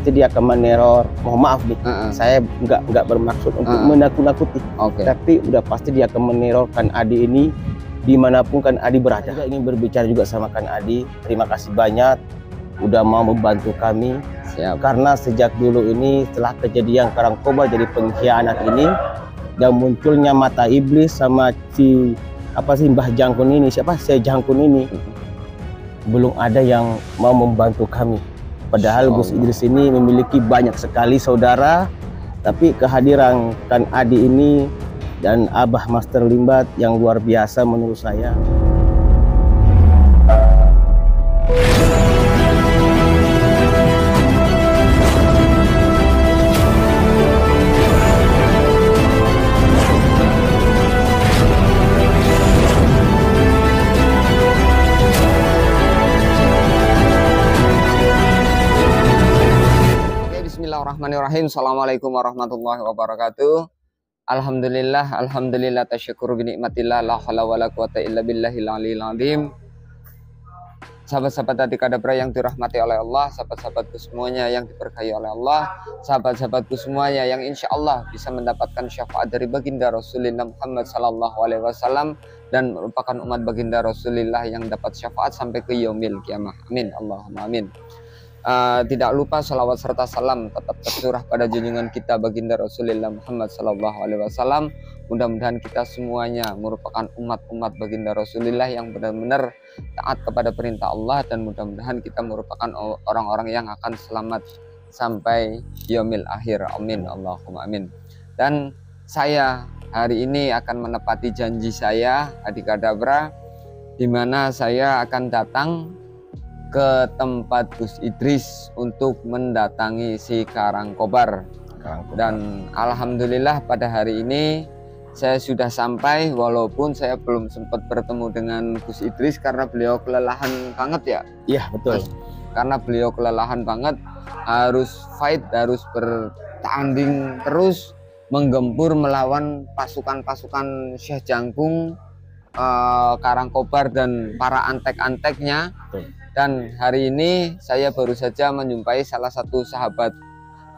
pasti dia akan meneror. Mohon maaf nih, saya nggak bermaksud untuk menakut-nakuti, tapi udah pasti dia akan meneror Kang Adi ini dimanapun Kang Adi berada. Saya ingin berbicara juga sama Kang Adi, terima kasih banyak udah mau membantu kami. Karena sejak dulu ini setelah kejadian Karangkobar jadi pengkhianat ini dan munculnya mata iblis sama si Mbah Jangkun ini, saya Jangkun ini, belum ada yang mau membantu kami. Padahal Gus Idris ini memiliki banyak sekali saudara, tapi kehadiran Kang Adi ini dan Abah Master Limbat yang luar biasa menurut saya. Bismillahirrahmanirrahim. Assalamualaikum warahmatullahi wabarakatuh. Alhamdulillah tasyakuru bi nikmatillah, la haula wala quwata illa billahil aliyil azim. Sahabat-sahabat Adi Kadabra yang dirahmati oleh Allah, sahabat-sahabatku semuanya yang diberkahi oleh Allah, sahabat-sahabatku semuanya yang insya Allah bisa mendapatkan syafaat dari baginda Rasulullah Muhammad sallallahu alaihi wasallam dan merupakan umat baginda Rasulullah yang dapat syafaat sampai ke yaumil kiamah. Amin, Allahumma amin. Tidak lupa salawat serta salam tetap tercurah pada junjungan kita baginda Rasulullah Muhammad sallallahu alaihi wasallam. Mudah-mudahan kita semuanya merupakan umat-umat baginda Rasulullah yang benar-benar taat kepada perintah Allah, dan mudah-mudahan kita merupakan orang-orang yang akan selamat sampai yaumil akhir. Amin, Allahumma amin. Dan saya hari ini akan menepati janji saya Adi Kadabra, di mana saya akan datang ke tempat Gus Idris untuk mendatangi si Karangkobar. Dan alhamdulillah pada hari ini saya sudah sampai, walaupun saya belum sempat bertemu dengan Gus Idris karena beliau kelelahan banget ya. Iya betul. Karena beliau kelelahan banget, harus fight, harus bertanding terus menggempur melawan pasukan-pasukan Syekh Jangkung, Karangkobar dan para antek-anteknya. Dan hari ini saya baru saja menjumpai salah satu sahabat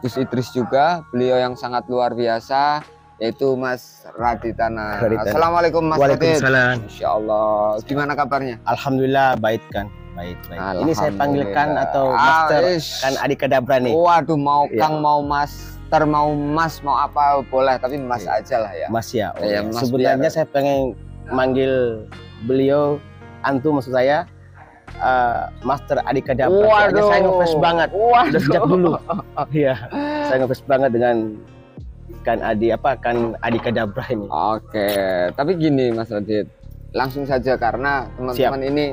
Gus Idris juga, beliau yang sangat luar biasa, yaitu Mas Raditana. Assalamualaikum Mas Radit. Waalaikumsalam. Insya Allah. Gimana kabarnya? Alhamdulillah baik kan. Baik. Ini saya panggilkan atau Master Kang Adi Kadabra nih. Waduh, mau Kang, mau Master, mau Mas, mau apa boleh, tapi Mas aja lah ya. Mas ya. Ya Mas, sebenarnya saya pengen manggil beliau antum, maksud saya Master Adi Kadabra. Waduh, saya ngefans banget. Udah sejak dulu. Iya, saya ngefans banget dengan Kang Adi Kadabra ini. Oke, tapi gini Mas Radit, langsung saja karena teman-teman ini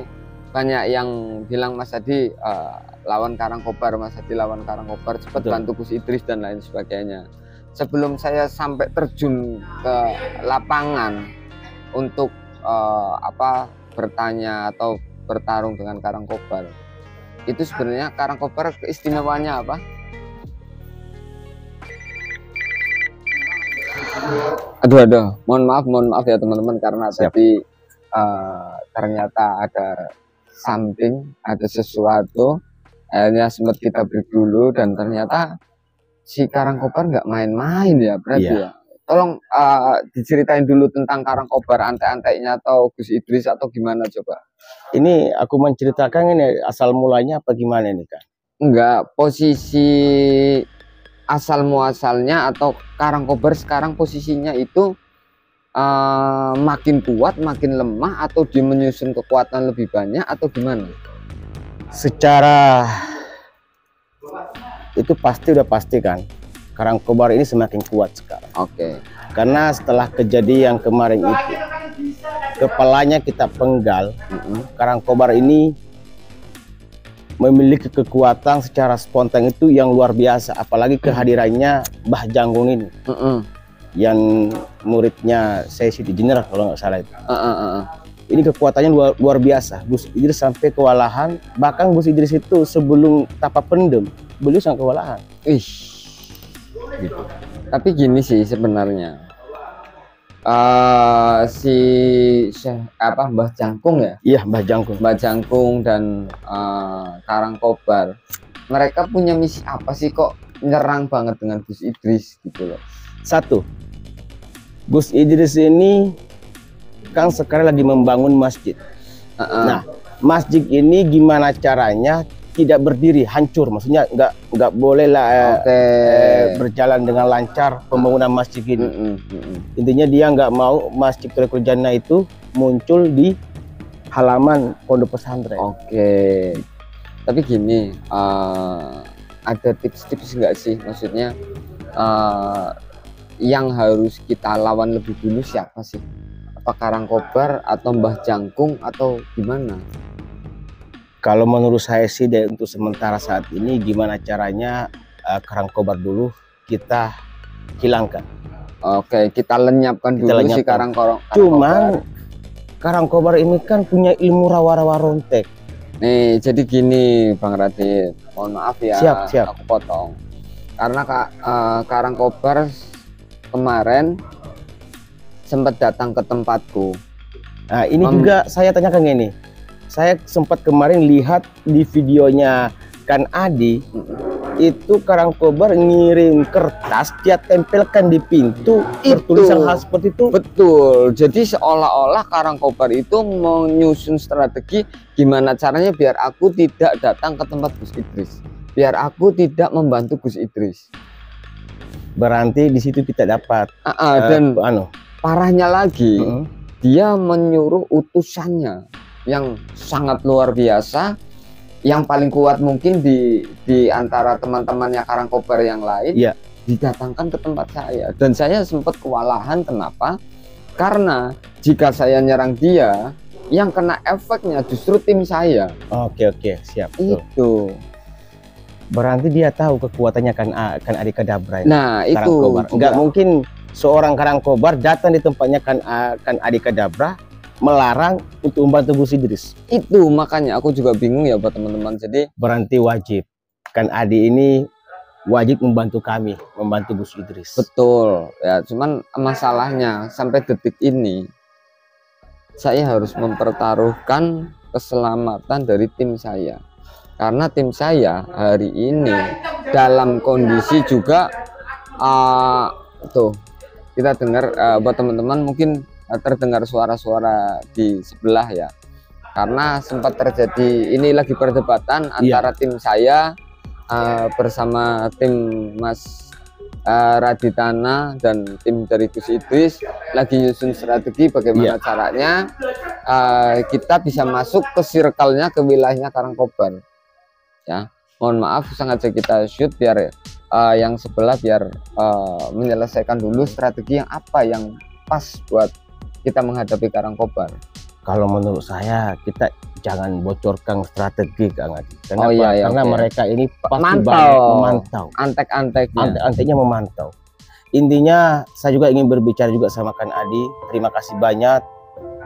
banyak yang bilang Mas Adi lawan Karangkobar, Mas Adi lawan Karangkobar, cepat bantu Gus Idris dan lain sebagainya. Sebelum saya sampai terjun ke lapangan untuk bertanya atau bertarung dengan Karangkobar, itu sebenarnya Karangkobar keistimewaannya apa? Aduh, mohon maaf ya teman-teman, karena tadi ternyata ada something, ada sesuatu, akhirnya sempat kita break dulu, dan ternyata si Karangkobar nggak main-main ya berarti ya. Tolong diceritain dulu tentang Karangkobar, antek-anteknya atau Gus Idris atau gimana coba. Ini aku menceritakan ini asal mulanya apa gimana nih Kak? Enggak, posisi asal muasalnya atau Karangkobar sekarang posisinya itu makin kuat, makin lemah, atau dia menyusun kekuatan lebih banyak atau gimana? Secara itu udah pasti kan, Karangkobar ini semakin kuat sekarang. Oke. Karena setelah kejadian kemarin itu, kepalanya kita penggal, Karangkobar ini memiliki kekuatan secara spontan itu yang luar biasa. Apalagi kehadirannya Mbah Jangkung ini, yang muridnya saya Siti Jenar kalau nggak salah itu. Ini kekuatannya luar biasa. Gus Idris sampai kewalahan. Bahkan Gus Idris itu sebelum Tapak Pendem, beliau sangat kewalahan. Gitu. Tapi gini sih sebenarnya, Mbah Jangkung ya? Iya, Mbah Jangkung. Mbah Jangkung dan Karangkobar mereka punya misi apa sih kok nyerang banget dengan Gus Idris gitu loh? Satu, Gus Idris ini kan sekarang lagi membangun masjid. Nah, masjid ini gimana caranya tidak berdiri, hancur, maksudnya nggak boleh lah berjalan dengan lancar pembangunan masjid ini. Intinya dia nggak mau Masjid Tariqul Jannah itu muncul di halaman pondok pesantren. Tapi gini, ada tips-tips nggak sih, maksudnya yang harus kita lawan lebih dulu siapa sih? Apa Karangkobar atau Mbah Jangkung atau gimana? Kalau menurut saya sih untuk sementara saat ini gimana caranya Karangkobar dulu kita hilangkan. Kita lenyapkan dulu si Karangkobar. Cuman Karangkobar ini kan punya ilmu rawa-rawa rontek. Nih, jadi gini Bang Radit, mohon maaf ya, siap. Aku potong. Karena Karangkobar kemarin sempat datang ke tempatku. Nah, ini juga saya tanyakan gini. Saya sempat kemarin lihat di videonya Kan Adi, itu Karangkobar ngirim kertas, dia tempelkan di pintu, bertulisan hal seperti itu. Betul. Jadi seolah-olah Karangkobar itu menyusun strategi gimana caranya biar aku tidak datang ke tempat Gus Idris, biar aku tidak membantu Gus Idris. Berarti di situ kita dapat. Dan parahnya lagi, dia menyuruh utusannya yang sangat luar biasa, yang paling kuat mungkin di antara teman-temannya Karangkobar yang lain, didatangkan ke tempat saya. Dan saya sempat kewalahan. Kenapa? Karena jika saya nyerang dia, yang kena efeknya justru tim saya. Oke, siap. Itu berarti dia tahu kekuatannya kan Adi Kadabra. Nah, itu nggak mungkin seorang Karangkobar datang di tempatnya kan Adi Kadabra melarang untuk membantu Gus Idris. Itu makanya aku juga bingung ya buat teman-teman. Jadi berarti wajib kan Adi ini wajib membantu kami, membantu Gus Idris. Betul ya, cuman masalahnya sampai detik ini saya harus mempertaruhkan keselamatan dari tim saya, karena tim saya hari ini dalam kondisi juga tuh kita dengar buat teman-teman mungkin terdengar suara-suara di sebelah ya, karena sempat terjadi ini lagi perdebatan antara tim saya bersama tim Mas Raditana dan tim dari Gus Idris lagi nyusun strategi bagaimana caranya kita bisa masuk ke circle-nya, ke wilayahnya Karangkobar ya. Mohon maaf sengaja kita shoot biar yang sebelah biar menyelesaikan dulu strategi yang apa yang pas buat kita menghadapi Karangkobar. Kalau menurut saya kita jangan bocorkan strategi Kang Adi. Karena mereka ini pasti memantau. Antek-anteknya memantau. Intinya saya juga ingin berbicara juga sama Kang Adi. Terima kasih banyak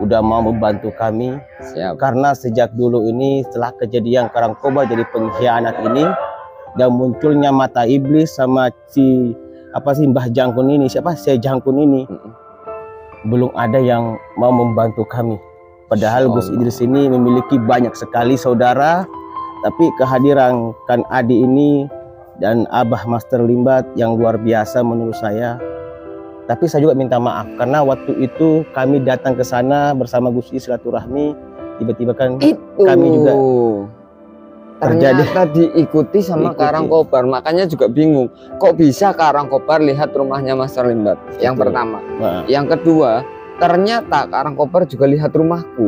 udah mau membantu kami. Karena sejak dulu ini setelah kejadian Karangkobar jadi pengkhianat ini dan munculnya mata iblis sama si Mbah Jangkun ini, Syekh Jangkun ini, belum ada yang mau membantu kami. Padahal Gus Idris ini memiliki banyak sekali saudara, tapi kehadiran Kan Adi ini dan Abah Master Limbat yang luar biasa menurut saya. Tapi saya juga minta maaf karena waktu itu kami datang ke sana bersama Gus Idris silaturahmi, tiba-tiba kan kami juga ternyata diikuti sama Karangkobar. Makanya juga bingung, kok bisa Karangkobar lihat rumahnya Master Limbat? Yang pertama. Yang kedua, ternyata Karangkobar juga lihat rumahku.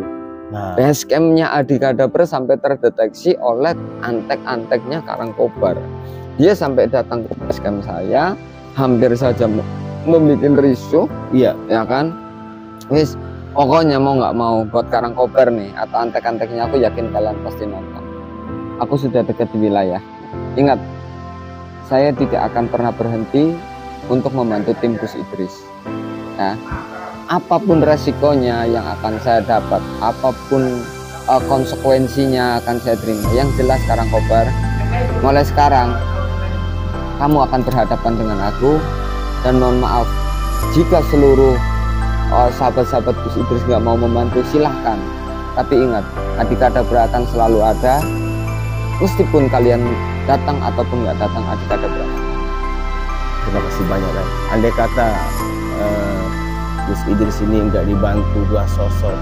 Base campnya Adi Kadabra sampai terdeteksi oleh antek-anteknya Karangkobar. Dia sampai datang ke base camp saya, hampir saja membuat risih. Ya kan? Wis, pokoknya mau nggak mau buat Karangkobar nih atau antek-anteknya, aku yakin kalian pasti nonton. Aku sudah dekat di wilayah. Ingat, saya tidak akan pernah berhenti untuk membantu tim Gus Idris. Ya, apapun resikonya yang akan saya dapat, apapun konsekuensinya akan saya terima. Yang jelas Karangkobar, mulai sekarang kamu akan berhadapan dengan aku. Dan mohon maaf jika seluruh sahabat-sahabat Gus Idris nggak mau membantu, silahkan. Tapi ingat, Adi Kadabra akan selalu ada. Meskipun kalian datang ataupun nggak datang adik ada berapa. Terima kasih banyak kan. Andai kata Gus Idris ini nggak dibantu dua sosok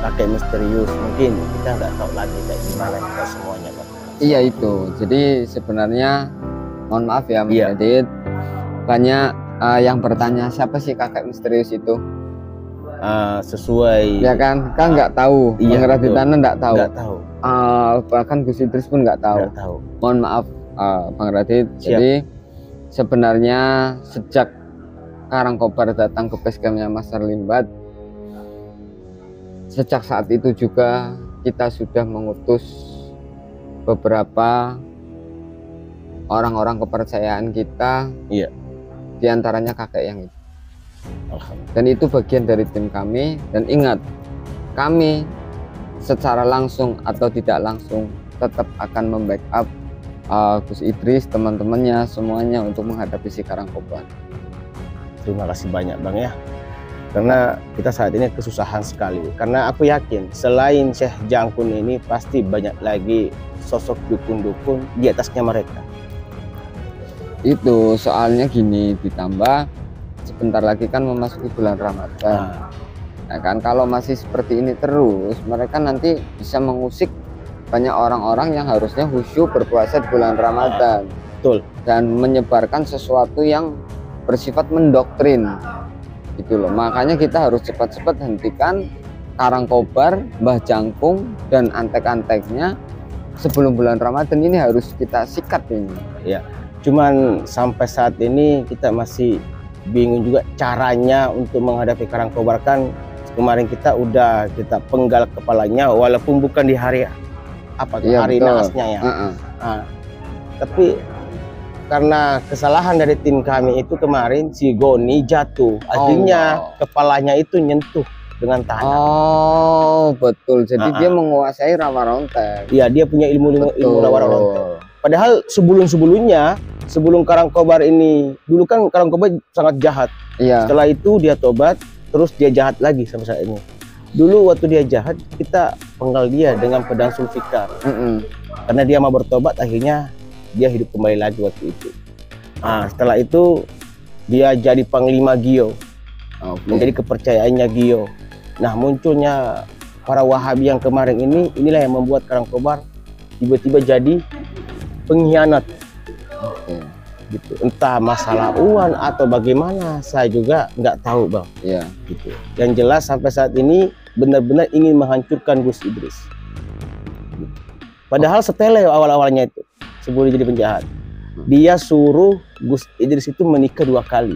kakek misterius, mungkin kita nggak tahu lagi kayak gimana kita semuanya kan. Iya itu. Jadi sebenarnya mohon maaf ya Mas Adit, banyak yang bertanya siapa sih kakek misterius itu. Sesuai ya kan nggak tahu, iya, Bang Raditana nggak tahu, bahkan Gus Idris pun nggak tahu. Mohon maaf Bang Radit. Jadi sebenarnya sejak Karangkobar datang ke basecampnya Mas Limbat, sejak saat itu juga kita sudah mengutus beberapa orang-orang kepercayaan kita, diantaranya kakek yang itu. Dan itu bagian dari tim kami. Dan ingat, kami secara langsung atau tidak langsung tetap akan membackup Gus Idris, teman-temannya semuanya untuk menghadapi si Karangkobar. Terima kasih banyak Bang ya, karena kita saat ini kesusahan sekali. Karena aku yakin selain Syekh Jangkun ini pasti banyak lagi sosok dukun-dukun di atasnya mereka. Itu soalnya gini, ditambah sebentar lagi kan memasuki bulan Ramadan. Nah kan kalau masih seperti ini terus, mereka nanti bisa mengusik banyak orang-orang yang harusnya khusyuk berpuasa di bulan Ramadan. Betul. Dan menyebarkan sesuatu yang bersifat mendoktrin. Gitu loh. Makanya kita harus cepat-cepat hentikan Karangkobar, Mbah Jangkung dan antek-anteknya sebelum bulan Ramadan ini harus kita sikat ini. Ya. Cuman sampai saat ini kita masih bingung juga caranya untuk menghadapi Karangkobar. Kan kemarin kita penggal kepalanya walaupun bukan di hari hari naasnya ya. Tapi karena kesalahan dari tim kami itu kemarin si Goni jatuh, akhirnya kepalanya itu nyentuh dengan tanah. Oh betul, jadi dia menguasai rawa rontek. Iya, dia punya ilmu rawa rontek. Padahal sebelum Karangkobar ini, dulu kan Karangkobar sangat jahat. Iya. Setelah itu dia tobat, terus dia jahat lagi sampai saat ini. Dulu waktu dia jahat, kita penggal dia dengan pedang Zulfikar. Karena dia mau bertobat, akhirnya dia hidup kembali lagi waktu itu. Setelah itu dia jadi Panglima Gio. Menjadi kepercayaannya Gio. Nah, munculnya para Wahabi yang kemarin inilah yang membuat Karangkobar tiba-tiba jadi pengkhianat. Gitu. Entah masalah uang atau bagaimana, saya juga nggak tahu Bang. Iya. Gitu. Yang jelas sampai saat ini benar-benar ingin menghancurkan Gus Idris. Gitu. Padahal sepele awal-awalnya itu, sebelum jadi penjahat. Dia suruh Gus Idris itu menikah 2 kali.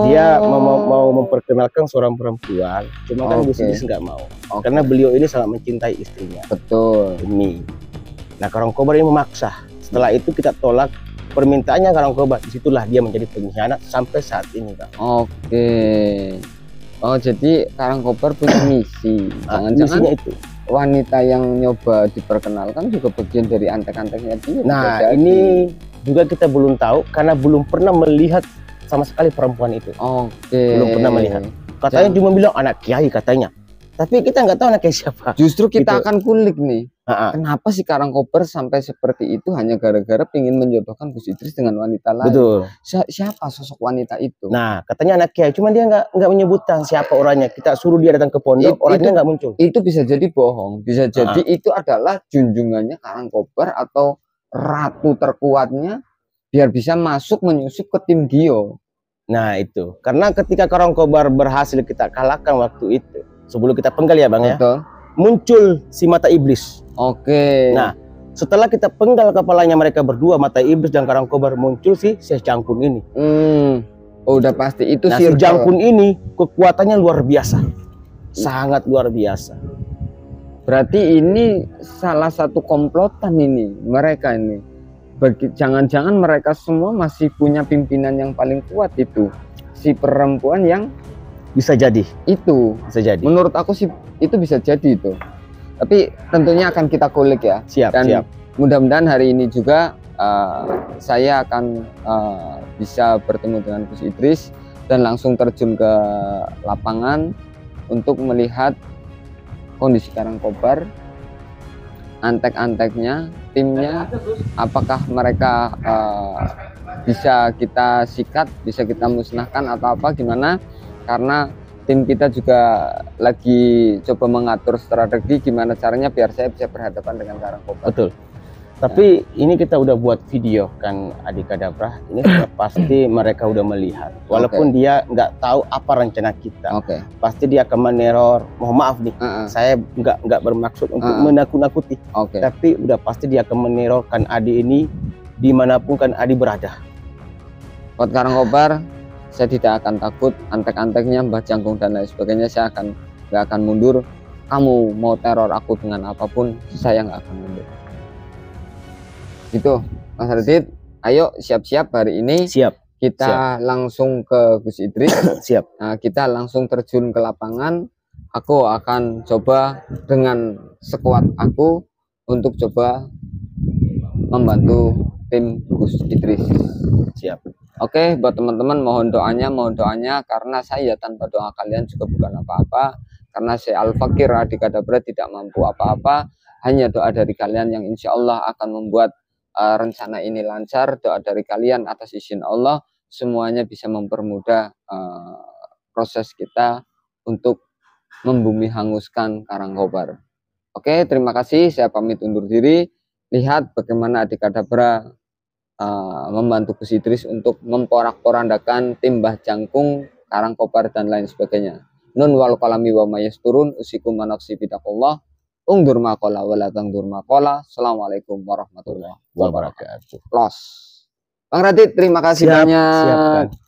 Dia mau memperkenalkan seorang perempuan, cuma kan Gus Idris nggak mau. Karena beliau ini sangat mencintai istrinya. Betul. Ini. Nah, Karangkobar ini memaksa. Setelah itu kita tolak permintaannya Karangkobar. Disitulah dia menjadi pengkhianat sampai saat ini, Bang. Oh, jadi Karangkobar punya misi. Jangan-jangan itu wanita yang nyoba diperkenalkan juga bagian dari antek-anteknya dia. Nah, ini juga kita belum tahu karena belum pernah melihat sama sekali perempuan itu. Belum pernah melihat. Katanya cuma bilang anak kiai katanya. Tapi kita nggak tahu anaknya siapa. Justru kita akan kulik nih. Kenapa sih Karangkobar sampai seperti itu hanya gara-gara ingin menjodohkan Gus Idris dengan wanita lain? Betul. Siapa sosok wanita itu? Nah, katanya anak kiai, cuma dia nggak menyebutkan siapa orangnya. Kita suruh dia datang ke pondok, orangnya nggak muncul. Itu bisa jadi bohong, bisa jadi itu adalah junjungannya Karangkobar atau ratu terkuatnya biar bisa masuk menyusup ke tim Gio. Nah itu, karena ketika Karangkobar berhasil kita kalahkan waktu itu, sebelum kita penggal ya Bang. Betul. Ya, muncul si mata iblis. Nah, setelah kita penggal kepalanya mereka berdua, mata iblis dan Karangkobar, muncul si Syekh Jangkun ini. Udah pasti itu si Jangkun ini kekuatannya luar biasa. Sangat luar biasa. Berarti ini salah satu komplotan ini mereka ini. Jangan-jangan mereka semua masih punya pimpinan yang paling kuat itu. Si perempuan yang bisa jadi. Itu bisa jadi. Menurut aku sih itu bisa jadi itu. Tapi tentunya akan kita kulik ya. Siap. Mudah-mudahan hari ini juga saya akan bisa bertemu dengan Gus Idris dan langsung terjun ke lapangan untuk melihat kondisi Karangkobar antek-anteknya, timnya, apakah mereka bisa kita sikat, bisa kita musnahkan atau apa gimana, karena tim kita juga lagi coba mengatur strategi gimana caranya biar saya bisa berhadapan dengan Karangkobar. Betul. Tapi ini kita udah buat video kan Adi Kadabrah, ini sudah pasti mereka udah melihat. Walaupun dia nggak tahu apa rencana kita, pasti dia akan meneror. Mohon maaf nih, saya nggak bermaksud untuk menakut-nakuti. Tapi udah pasti dia akan menerorkan Adi ini dimanapun kan Adi berada. Buat Karangkobar, saya tidak akan takut. Antek-anteknya, Mbah Jangkung dan lain sebagainya, saya nggak akan mundur. Kamu mau teror aku dengan apapun, saya nggak akan mundur. Gitu, Mas Radit. Ayo siap-siap hari ini. Kita langsung ke Gus Idris. Nah, kita langsung terjun ke lapangan. Aku akan coba dengan sekuat aku untuk coba membantu tim Gus Idris. Oke, buat teman-teman mohon doanya karena saya tanpa doa kalian juga bukan apa-apa. Karena saya Al-Fakir Adi Kadabrah tidak mampu apa-apa. Hanya doa dari kalian yang insya Allah akan membuat rencana ini lancar. Doa dari kalian atas izin Allah semuanya bisa mempermudah proses kita untuk membumi hanguskan Karangkobar. Oke, terima kasih. Saya pamit undur diri. Lihat bagaimana Adi Kadabrah membantu Gus Idris untuk memporak-porandakan tim Mbah Jangkung, Karangkobar dan lain sebagainya. Nun wal qalami wa mayasturun usikum manaksi bidakullah. Ungdur maqala wala tangdur maqala. Assalamualaikum warahmatullahi wabarakatuh. Los. Bang Radit, terima kasih banyak.